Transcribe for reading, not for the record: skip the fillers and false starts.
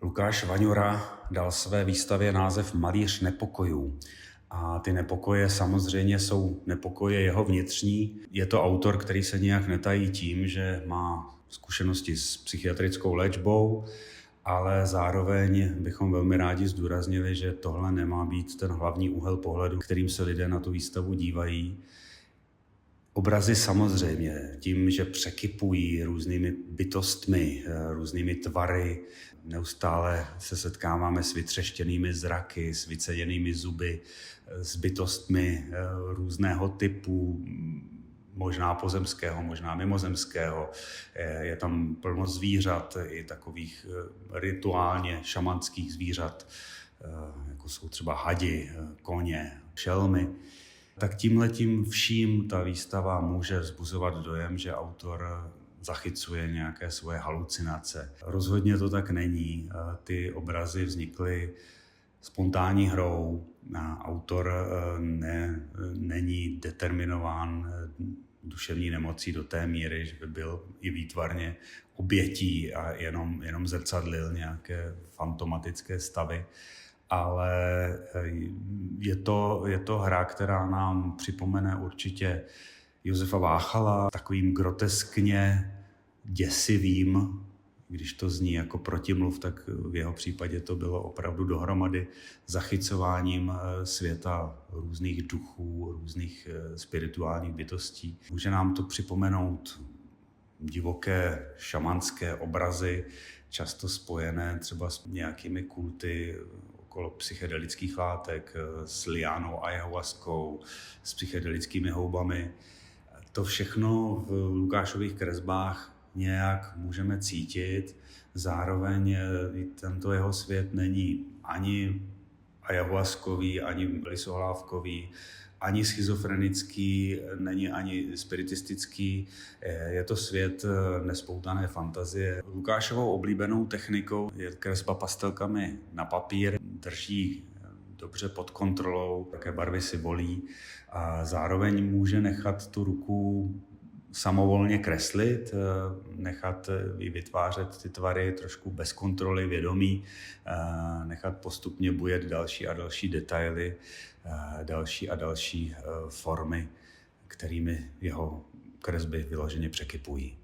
Lukáš Vaňura dal své výstavě název Malíř nepokojů. A ty nepokoje samozřejmě jsou nepokoje jeho vnitřní. Je to autor, který se nijak netají tím, že má zkušenosti s psychiatrickou léčbou, ale zároveň bychom velmi rádi zdůraznili, že tohle nemá být ten hlavní úhel pohledu, kterým se lidé na tu výstavu dívají. Obrazy samozřejmě tím, že překypují různými bytostmi, různými tvary, neustále se setkáváme s vytřeštěnými zraky, s vyceděnými zuby, s bytostmi různého typu, možná pozemského, možná mimozemského. Je tam plno zvířat, i takových rituálně šamanských zvířat, jako jsou třeba hadi, koně, šelmy. Tak tímhletím vším ta výstava může vzbuzovat dojem, že autor zachycuje nějaké svoje halucinace. Rozhodně to tak není. Ty obrazy vznikly spontánní hrou. Autor není determinován duševní nemocí do té míry, že by byl i výtvarně obětí a jenom zrcadlil nějaké fantomatické stavy. Ale je to hra, která nám připomene určitě Josefa Váchala takovým groteskně děsivým, když to zní jako protimluv, tak v jeho případě to bylo opravdu dohromady zachycováním světa různých duchů, různých spirituálních bytostí. Může nám to připomenout divoké šamanské obrazy, často spojené třeba s nějakými kulty okolo psychedelických látek, s liánou ayahuaskou, s psychedelickými houbami. To všechno v Lukášových kresbách nějak můžeme cítit. Zároveň tento jeho svět není ani ayahuaskový, ani lisohlávkový, ani schizofrenický, není ani spiritistický. Je to svět nespoutané fantazie. Lukášovou oblíbenou technikou je kresba pastelkami na papír. Drží dobře pod kontrolou, jaké barvy si volí a zároveň může nechat tu ruku samovolně kreslit, nechat vytvářet ty tvary trošku bez kontroly vědomí, nechat postupně bujet další a další detaily, další a další formy, kterými jeho kresby vyloženě překypují.